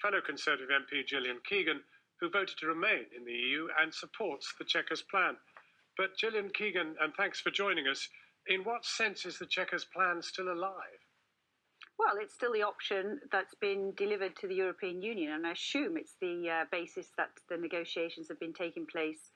fellow Conservative MP Gillian Keegan, who voted to remain in the EU and supports the Chequers plan. But Gillian Keegan, and thanks for joining us, in what sense is the Chequers plan still alive? Well, it's still the option that's been delivered to the European Union, and I assume it's the basis that the negotiations have been taking place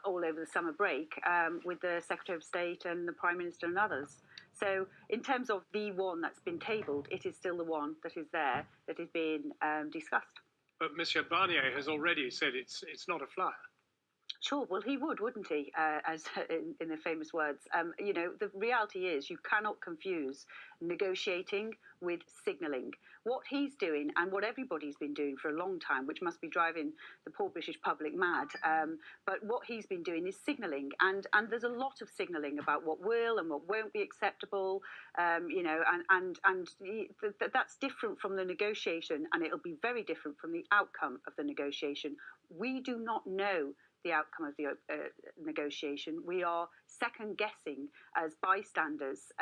all over the summer break with the Secretary of State and the Prime Minister and others. So in terms of the one that's been tabled, it is still the one that is there, that is being discussed. But Monsieur Barnier has already said it's not a flyer. Sure, well, he would, wouldn't he, as in the famous words. You know, the reality is you cannot confuse negotiating with signalling. What he's doing and what everybody's been doing for a long time, which must be driving the poor British public mad, but what he's been doing is signalling. And there's a lot of signalling about what will and what won't be acceptable, you know, and that's different from the negotiation, and it'll be very different from the outcome of the negotiation. We do not know the outcome of the negotiation. We are second guessing as bystanders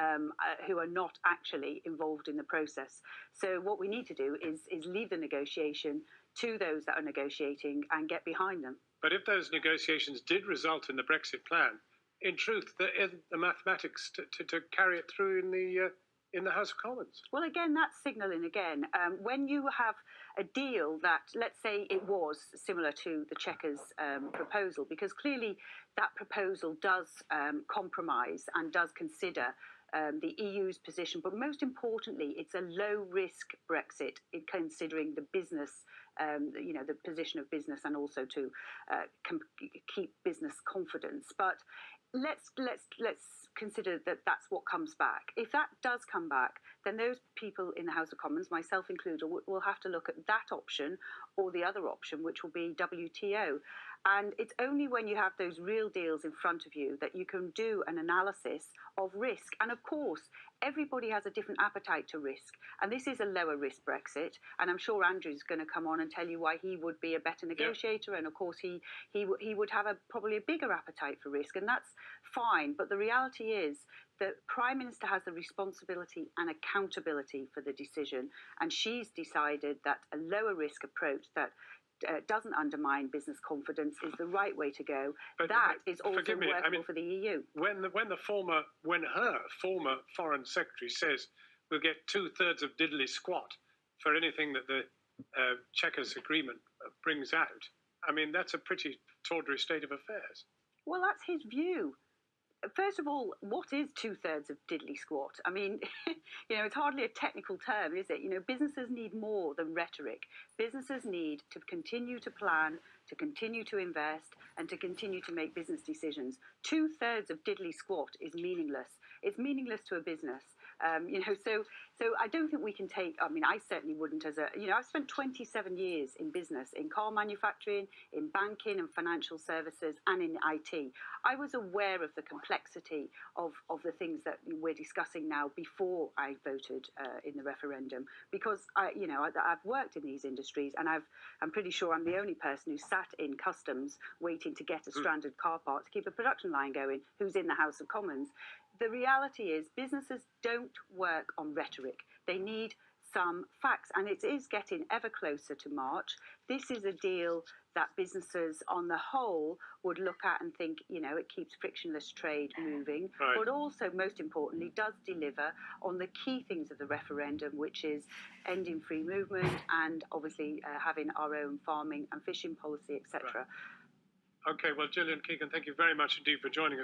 who are not actually involved in the process. So what we need to do is leave the negotiation to those that are negotiating and get behind them. But if those negotiations did result in the Brexit plan, in truth, there isn't the mathematics to carry it through in the House of Commons. Well, again, that's signalling again. When you have a deal that, let's say it was similar to the Chequers proposal, because clearly that proposal does compromise and does consider the EU's position, but most importantly, it's a low-risk Brexit in considering the business, you know, the position of business, and also to keep business confidence. But let's consider that that's what comes back. If that does come back, then those people in the House of Commons, myself included, will have to look at that option or the other option, which will be WTO. And it's only when you have those real deals in front of you that you can do an analysis of risk. And of course, everybody has a different appetite to risk. And this is a lower risk Brexit. And I'm sure Andrew's going to come on and tell you why he would be a better negotiator. Yeah. And of course, he would have probably a bigger appetite for risk. And that's fine. But the reality is the Prime Minister has the responsibility and accountability for the decision. And she's decided that a lower risk approach that doesn't undermine business confidence is the right way to go. But that is also workable for the EU. When her former Foreign Secretary says we'll get 2/3 of diddly squat for anything that the Chequers agreement brings out, I mean, that's a pretty tawdry state of affairs. Well, that's his view. First of all, what is 2/3 of diddly squat? I mean, you know, it's hardly a technical term, is it? You know, businesses need more than rhetoric. Businesses need to continue to plan, to continue to invest, and to continue to make business decisions. 2/3 of diddly squat is meaningless. It's meaningless to a business. You know, so I don't think we can take, I mean, I certainly wouldn't you know, I've spent 27 years in business, in car manufacturing, in banking and financial services, and in IT. I was aware of the complexity of the things that we're discussing now before I voted in the referendum, because you know, I've worked in these industries, and I'm pretty sure I'm the only person who sat in customs waiting to get a stranded car part to keep a production line going, who's in the House of Commons. The reality is businesses don't work on rhetoric. They need some facts, and it is getting ever closer to March. This is a deal that businesses on the whole would look at and think, you know, it keeps frictionless trade moving, right, but also, most importantly, does deliver on the key things of the referendum, which is ending free movement and obviously having our own farming and fishing policy, etc. Right. Okay, well, Gillian Keegan, thank you very much indeed for joining us.